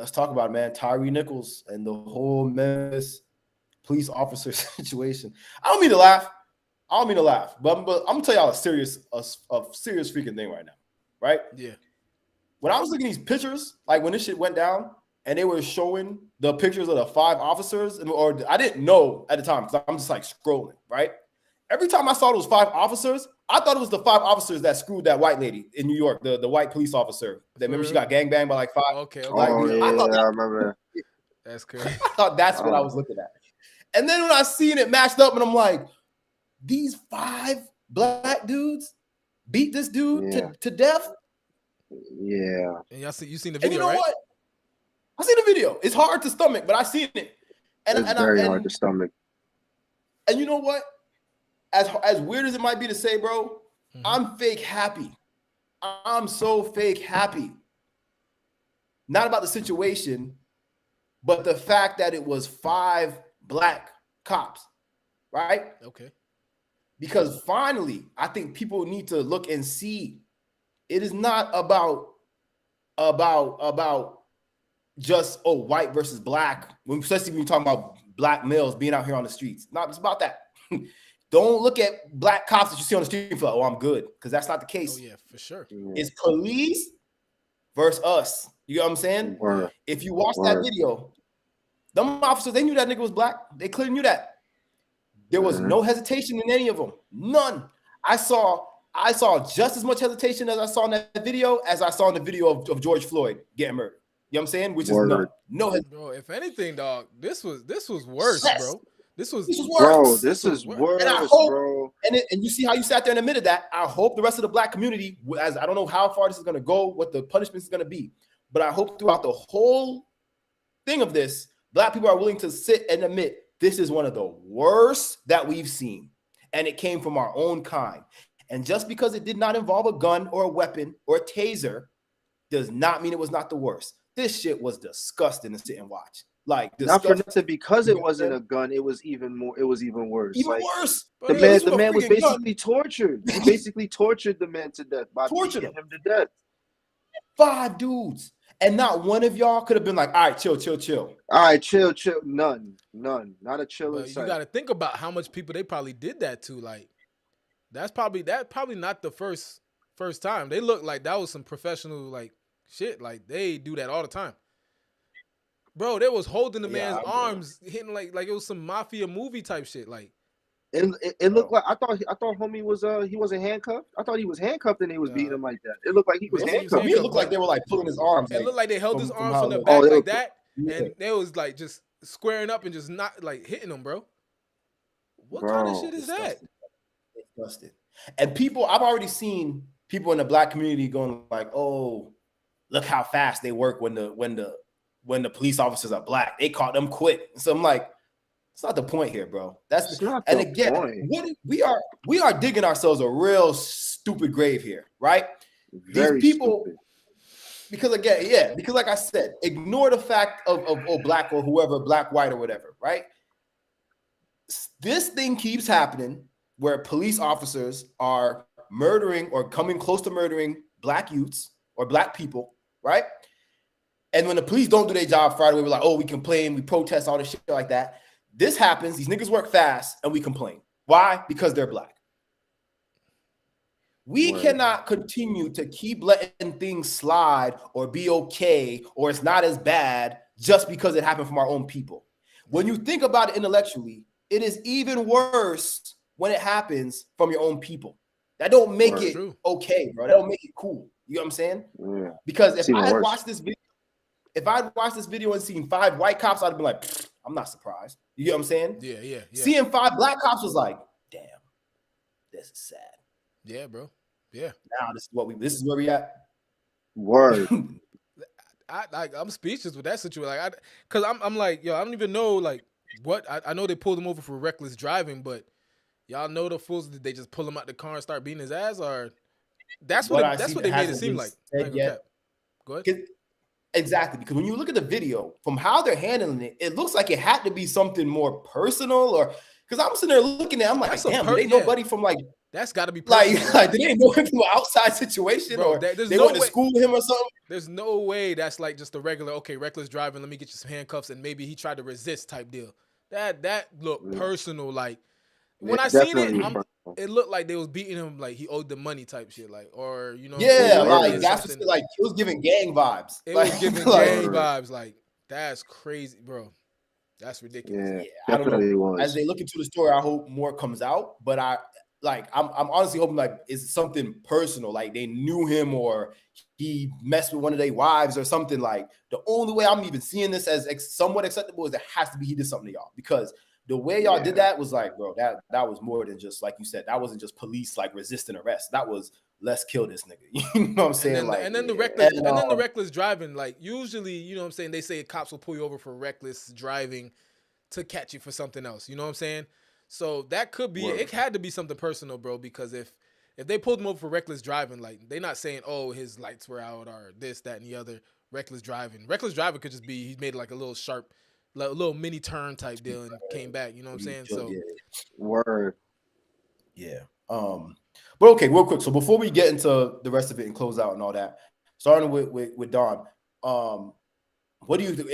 let's talk about it, man. Tyre Nichols and the whole Memphis police officer situation. I don't mean to laugh. But I'm gonna tell y'all a serious freaking thing right now, right? Yeah. When I was looking at these pictures, like when this shit went down, and they were showing the pictures of the 5 officers, or I didn't know at the time because I'm just like scrolling, right? Every time I saw those 5 officers, I thought it was the 5 officers that screwed that white lady in New York, the white police officer. That remember she got gangbanged by like 5. Okay. Oh, I remember. That's crazy. I thought that's what I was looking at. And then when I seen it matched up, and I'm like, these 5 black dudes beat this dude to death. Yeah. And you seen the video, and you know right? what? I seen the video. It's hard to stomach, but I seen it. It's very hard to stomach. And you know what? As weird as it might be to say, bro, I'm fake happy. I'm so fake happy. Not about the situation, but the fact that it was 5 black cops, right? Okay. Because finally, I think people need to look and see. It is not about just white versus black, especially when you're talking about black males being out here on the streets. Not just about that. Don't look at black cops that you see on the street and feel like, I'm good, because that's not the case. Oh yeah, for sure. It's police versus us. You know what I'm saying? Word. If you watch that video, them officers, they knew that nigga was black. They clearly knew that. There was no hesitation in any of them. None. I saw just as much hesitation as I saw in that video as I saw in the video of George Floyd getting murdered. You know what I'm saying? Which is no hesitation. Bro, if anything, dog, this was worse, bro. This was worse. Bro, this is worse, and I hope, bro. And you see how you sat there and admitted that. I hope the rest of the black community, as I don't know how far this is going to go, what the punishment is going to be, but I hope throughout the whole thing of this, black people are willing to sit and admit this is one of the worst that we've seen, and it came from our own kind. And just because it did not involve a gun or a weapon or a taser does not mean it was not the worst. This shit was disgusting to sit and watch. Like, not for nothing, because it wasn't a gun, it was even worse. Even worse. The man was basically tortured. He basically tortured the man to death by beating him to death. 5 dudes. And not one of y'all could have been like, all right, chill. All right, chill. None. Not a chill inside. You got to think about how much people they probably did that to. Like, that's probably not the first time. They look like that was some professional like shit. Like, they do that all the time. Bro, they was holding the man's arms, hitting like it was some mafia movie type shit. Like, it looked like I thought homie was he wasn't handcuffed. I thought he was handcuffed and they was beating him like that. It looked like he was handcuffed. It looked like they were like pulling his arms. It looked like they held his arms from the back like that, and they was like just squaring up and just not like hitting him, bro. What kind of shit is that? Disgusting. And people, I've already seen people in the black community going like, "Oh, look how fast they work when the police officers are black. They caught them quick." So I'm like, it's not the point here, bro. That's not and the again, point. we are digging ourselves a real stupid grave here, right? Very These people, stupid. because like I said, ignore the fact of black or whoever, black, white, or whatever, right? This thing keeps happening where police officers are murdering or coming close to murdering black youths or black people, right? And when the police don't do their job Friday, we're like, oh, we complain, we protest, all this shit like that. This happens. These niggas work fast, and we complain. Why? Because they're black. We cannot continue to keep letting things slide or be okay or it's not as bad just because it happened from our own people. When you think about it intellectually, it is even worse when it happens from your own people. That don't make it okay, bro. That don't make it cool. You know what I'm saying? Yeah. Because if I had watched this video, and seen 5 white cops, I'd have been like, I'm not surprised. You know what I'm saying? Yeah. Seeing 5 black cops was like, damn, this is sad. Yeah, bro. Yeah. Now this is where we at. Word. I'm speechless with that situation. Like, cause I'm like, yo, I don't even know like what I know they pulled him over for reckless driving, but y'all know the fools, did they just pull him out the car and start beating his ass, or that's what they made it seem like. Go ahead. Exactly, because when you look at the video, from how they're handling it, it looks like it had to be something more personal, or because I'm sitting there looking at it, I'm like, damn, they nobody from like That's got to be personal, bro. Like, did they know him from an outside situation, Bro, or there's they no went to way. school with him or something? There's no way that's like just a regular, okay, reckless driving, let me get you some handcuffs, and maybe he tried to resist type deal. That looked Yeah. personal. Like when It I seen it, definitely was personal. it looked like they was beating him like he owed the money type shit, like, or you know what I'm Yeah, saying, or like did that's something. what, like it was giving gang vibes. It Like, was giving like, gang Word. vibes. Like that's crazy, bro. That's ridiculous. Yeah, yeah, I don't know. definitely As was. they look into the story, I hope more comes out. But I'm honestly hoping like it's something personal, like they knew him or he messed with one of their wives or something. Like the only way I'm even seeing this as somewhat acceptable is it has to be he did something to y'all, because the way y'all did that was like, bro, that was more than just like you said. That wasn't just police like resisting arrest. That was let's kill this nigga. You know what I'm saying? And then the reckless driving, like usually, you know what I'm saying, they say cops will pull you over for reckless driving to catch you for something else. You know what I'm saying? So that could be it. Had to be something personal, bro, because if they pulled him over for reckless driving, like they're not saying, oh, his lights were out or this, that, and the other. Reckless driving. Reckless driving could just be he made like a little sharp, like a little mini turn type deal and came back. You know what I'm saying? So Word. yeah. But okay, real quick. So before we get into the rest of it and close out and all that, starting with Don, what do you think?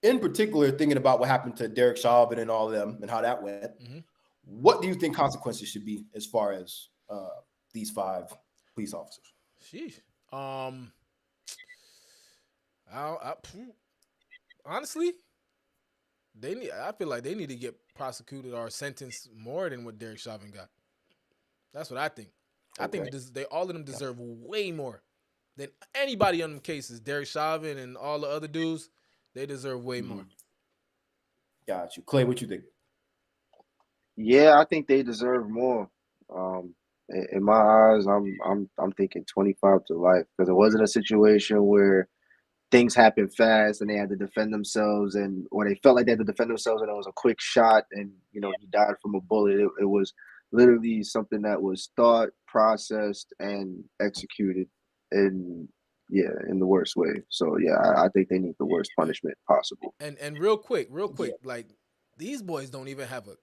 In particular, thinking about what happened to Derek Chauvin and all of them and how that went, what do you think consequences should be as far as these 5 police officers? Sheesh. Honestly, I feel like they need to get prosecuted or sentenced more than what Derek Chauvin got. That's what I think. I think they all of them deserve way more than anybody on them cases. Derek Chauvin and all the other dudes, they deserve way more. Got you, Clay. What you think? Yeah, I think they deserve more. In my eyes, I'm thinking 25 to life, because it wasn't a situation where things happened fast and they had to defend themselves, or they felt like they had to defend themselves and it was a quick shot and he died from a bullet. It was literally something that was thought, processed, and executed in the worst way. So yeah, I think they need the worst punishment possible. And real quick, like these boys don't even have a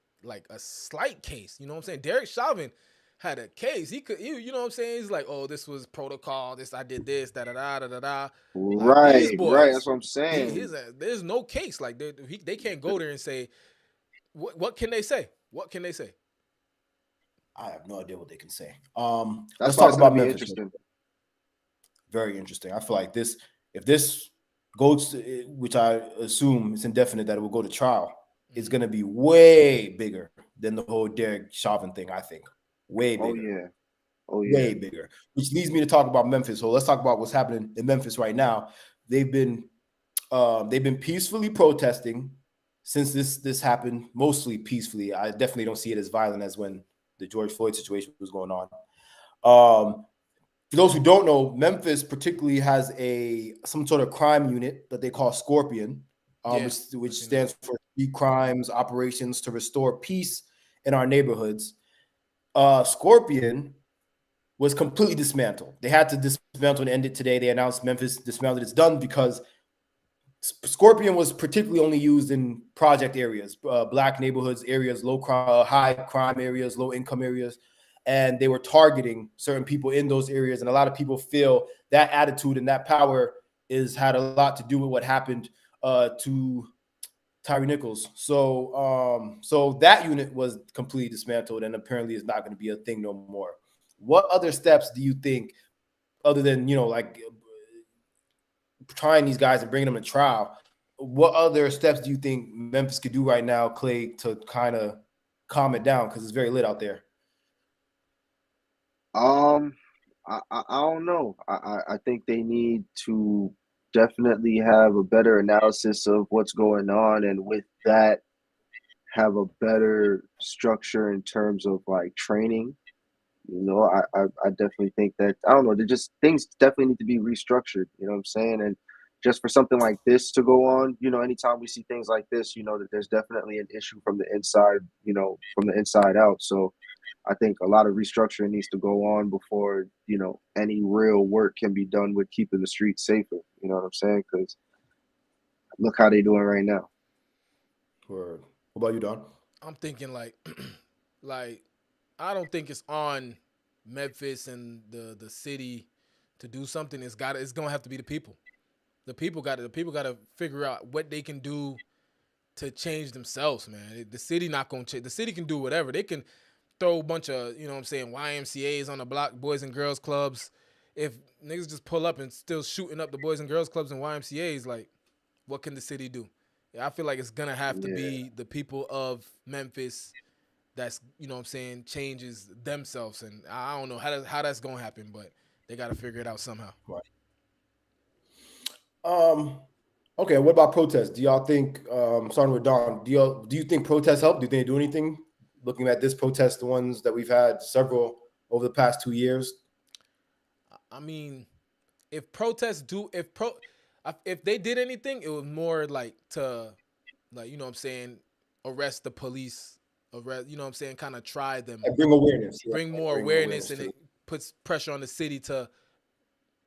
slight case. You know what I'm saying? Derek Chauvin had a case. He could, you know what I'm saying? He's like, oh, this was protocol. I did this, da da da da da da. Like these Right. boys, That's what I'm saying. There's no case. Like they can't go there and say, what can they say? What can they say? I have no idea what they can say. That's Let's why talk it's about gonna be Memphis. interesting. Very interesting. I feel like if this goes to, which I assume it's indefinite, that it will go to trial, it's going to be way bigger than the whole Derek Chauvin thing. I think way bigger. Way bigger. Which leads me to talk about Memphis. So let's talk about what's happening in Memphis right now. They've been peacefully protesting since this happened, mostly peacefully. I definitely don't see it as violent as when the George Floyd situation was going on. For those who don't know, Memphis particularly has some sort of crime unit that they call Scorpion, which stands for Street Crimes Operations to Restore Peace in Our Neighborhoods. Scorpion was completely dismantled. They had to dismantle and end it today. They announced Memphis dismantled. It's done because Scorpion was particularly only used in project areas, black neighborhoods, areas, high crime areas, low income areas. And they were targeting certain people in those areas. And a lot of people feel that attitude and that power had a lot to do with what happened to Tyre Nichols. So that unit was completely dismantled and apparently is not going to be a thing no more. What other steps do you think, other than, like trying these guys and bringing them to trial, what other steps do you think Memphis could do right now, Clay, to kind of calm it down? Because it's very lit out there. I don't know. I think they need to definitely have a better analysis of what's going on, and with that, have a better structure in terms of like training. I definitely think that, I don't know, things definitely need to be restructured. You know what I'm saying? And just for something like this to go on, anytime we see things like this, that there's definitely an issue from the inside, from the inside out. So I think a lot of restructuring needs to go on before, any real work can be done with keeping the streets safer. You know what I'm saying? Because look how they're doing right now. Word. What about you, Don? I'm thinking like I don't think it's on Memphis and the city to do something. It's gonna have to be the people. The people got to figure out what they can do to change themselves, man. The city not gonna change. The city can do whatever. They can throw a bunch of, you know what I'm saying, YMCA's on the block, boys and girls clubs. If niggas just pull up and still shooting up the boys and girls clubs and YMCA's, like, what can the city do? Yeah, I feel like it's gonna have to Yeah. be the people of Memphis that's, you know what I'm saying, changes themselves. And I don't know how that's gonna happen, but they gotta figure it out somehow. Right. Okay, what about protests? Do y'all think, starting with Don, do you think protests help? Do you think they do anything? Looking at this protest, the ones that we've had several over the past 2 years. I mean, if protests do if they did anything, it was more like to, like, you know what I'm saying, arrest the police, you know what I'm saying, kind of try them, Like bring awareness. Yeah, bring like more bring awareness, and to it puts pressure on the city to,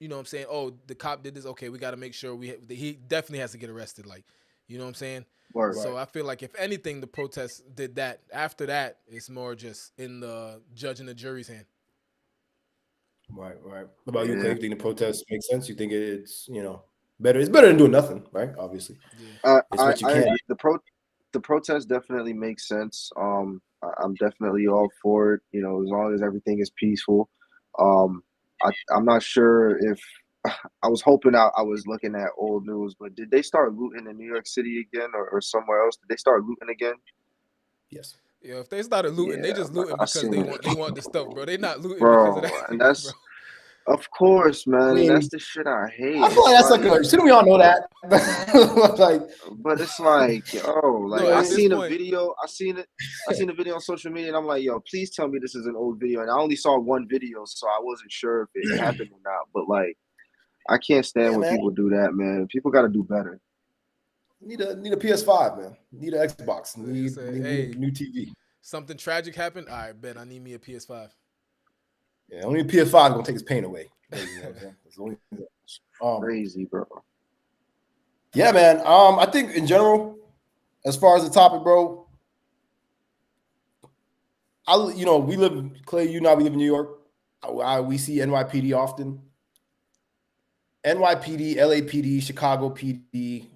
you know what I'm saying, oh, the cop did this, okay, we got to make sure he definitely has to get arrested, like, you know what I'm saying. Word. So I feel like if anything, the protests did that. After that, it's more just in the judge and the jury's hand. Right. What about you, Yeah. Clay? You think the protests make sense? You think it's, better? It's better than doing nothing, right? Obviously, Yeah. it's what you I can. agree. The protest definitely makes sense. I'm definitely all for it. You know, as long as everything is peaceful. I'm not sure if I was hoping I was looking at old news, but did they start looting in New York City again, or somewhere else? Did they start looting again? Yes. Yeah, if they started looting, they Yeah, just looting I because seen it, they want the stuff, bro. They not looting because of bro. that, And bro. that's of course, I man, and that's mean, the shit I hate. I feel like It's that's like like, shouldn't we all know that? Like, but it's like, yo, No, like I at this seen a point, video, I seen a video on social media, and I'm like, yo, please tell me this is an old video. And I only saw one video, so I wasn't sure if it happened or not. But like, I can't stand yeah, when man. people do that, man. People got to do better. Need a PS5, man. Need an Xbox. they Need say, need, need hey, a new TV. something tragic happened. All right, bet I need me a PS5. Yeah, only a PS5 is gonna take his pain away. You know what I'm saying? That's the only thing. Crazy, bro. Yeah, man. I think in general, as far as the topic, bro, we live, Clay, you and I, we live in New York. We see NYPD often. NYPD, LAPD, Chicago PD.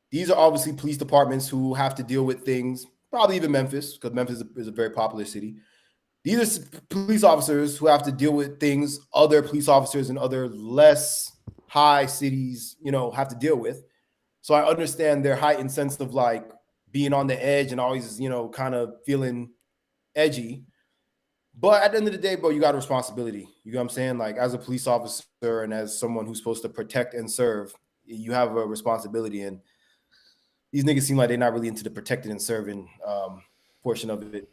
These are obviously police departments who have to deal with things, probably even Memphis, because Memphis is a very popular city. These are police officers who have to deal with things other police officers in other less high cities, have to deal with. So I understand their heightened sense of like being on the edge and always, kind of feeling edgy. But at the end of the day, bro, you got a responsibility. You know what I'm saying? Like as a police officer and as someone who's supposed to protect and serve, you have a responsibility. And these niggas seem like they're not really into the protecting and serving portion of it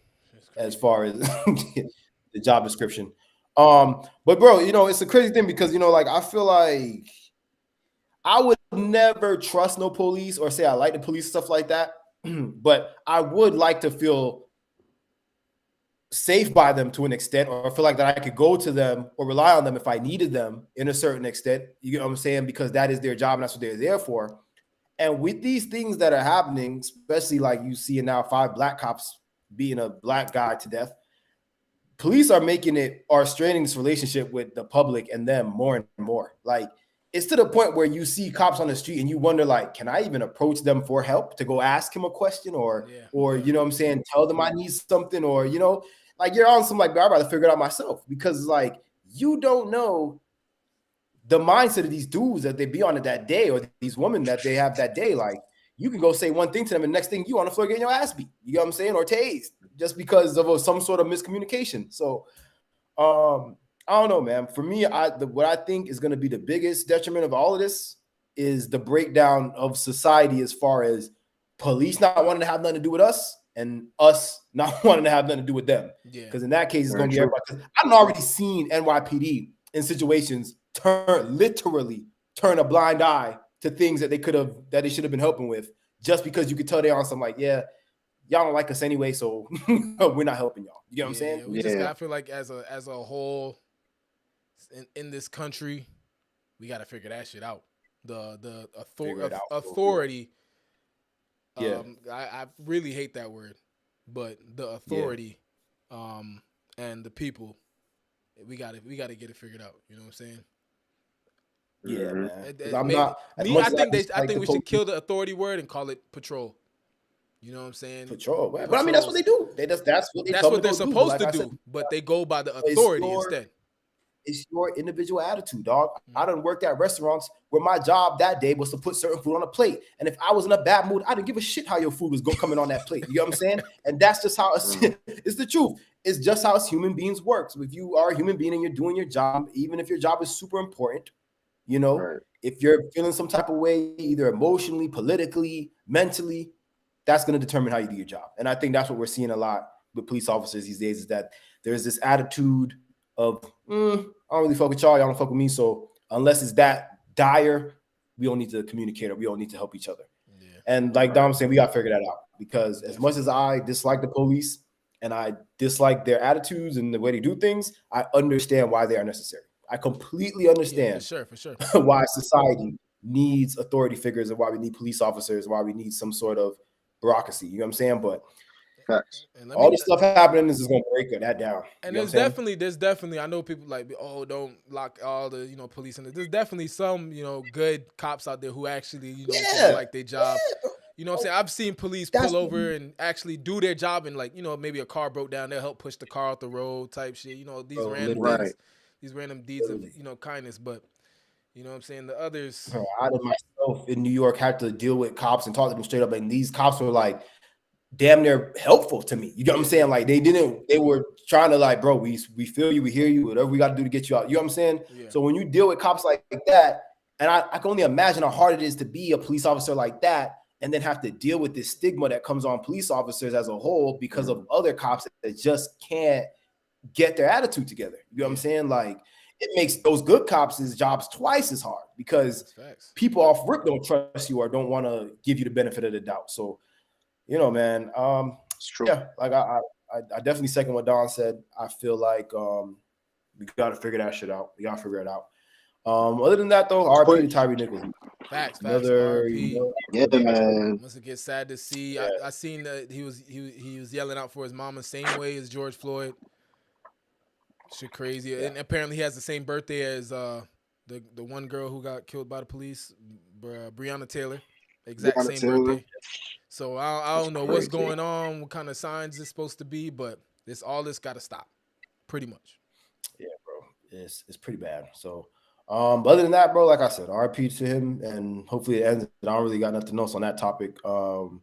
as far as the job description. But bro, it's a crazy thing because like I feel like I would never trust no police or say I like the police, stuff like that. But I would like to feel safe by them to an extent, or feel like that I could go to them or rely on them if I needed them in a certain extent. You know what I'm saying? Because that is their job and that's what they're there for. And with these things that are happening, especially like you see now 5 black cops beating a black guy to death, police are straining this relationship with the public and them more and more. Like it's to the point where you see cops on the street and you wonder, like, can I even approach them for help to go ask him a question or you know what I'm saying, tell them I need something, or like you're on some like, I'd rather figure it out myself, because like you don't know the mindset of these dudes that they be on it that day, or these women that they have that day. Like you can go say one thing to them and next thing you on the floor getting your ass beat, you know what I'm saying, or tased, just because of some sort of miscommunication. So I don't know, man. For me, what I think is going to be the biggest detriment of all of this is the breakdown of society, as far as police not wanting to have nothing to do with us and us not wanting to have nothing to do with them. Yeah. Because in that case, it's Very going to be true. everybody. I've already seen NYPD in situations literally turn a blind eye to things that they should have been helping with, just because you could tell they're on some like, yeah, y'all don't like us anyway, so we're not helping y'all. You know what I'm saying? Yeah, we just got to feel like as a whole in this country, we got to figure that shit out. The authority. Yeah. I really hate that word, but the authority and the people. We got to get it figured out. You know what I'm saying? Yeah, Mhm. man. Because I'm not as Me. much I as think dislike the we should police kill the authority word and call it patrol. You know what I'm saying? patrol, right? But I mean, that's what they do. That's what they That's come what to they're go do. But supposed like to I said, do, but they go by the it's authority your instead. it's your individual attitude, dog. I done worked at restaurants where my job that day was to put certain food on a plate. And if I was in a bad mood, I didn't give a shit how your food was coming on that plate. You know what I'm saying? And that's just how it's the truth. It's just how us human beings work. So if you are a human being and you're doing your job, even if your job is super important, you know, Right. if you're feeling some type of way, either emotionally, politically, mentally, that's going to determine how you do your job. And I think that's what we're seeing a lot with police officers these days is that there's this attitude of, I don't really fuck with y'all don't fuck with me. So unless it's that dire, we don't need to communicate or we don't need to help each other. Yeah. And like Dom said, we got to figure that out because as much as I dislike the police and I dislike their attitudes and the way they do things, I understand why they are necessary. I completely understand for sure. why society needs authority figures and why we need police officers, why we need some sort of bureaucracy. You know what I'm saying? But Facts. all this stuff happening is going to break that down. And you know there's definitely, I know people like, oh, don't lock all the, police in it. There's definitely some, good cops out there who actually, like their job. You know what I'm saying? I've seen police pull over and actually do their job and like, maybe a car broke down, they'll help push the car off the road type shit. These random things, these random deeds of, kindness. But, you know what I'm saying? The others. I myself in New York had to deal with cops and talk to them straight up. And these cops were like, damn near helpful to me. You know what I'm saying? Like they were trying to like, bro, we feel you, we hear you, whatever we got to do to get you out. You know what I'm saying? Yeah. So when you deal with cops like that, and I can only imagine how hard it is to be a police officer like that and then have to deal with this stigma that comes on police officers as a whole because of other cops that just can't get their attitude together. You know what I'm saying? Like it makes those good cops' jobs twice as hard because people off rip don't trust you or don't want to give you the benefit of the doubt. So man, it's true. Yeah, like I definitely second what Don said. I feel like we got to figure that shit out. We got to figure it out. Other than that, though, RP to Tyre Nichols. Facts. Another, yeah, man. Must get sad to see. Yeah. I seen that he was yelling out for his mama, same way as George Floyd. Shit crazy, and apparently he has the same birthday as the one girl who got killed by the police, Breonna Taylor. Exact same birthday. So I don't know what's going on, what kind of signs it's supposed to be, but all this got to stop, pretty much. Yeah, bro, it's pretty bad. So, but other than that, bro, like I said, RP to him, and hopefully it ends. I don't really got nothing else on that topic. Do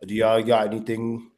y'all got anything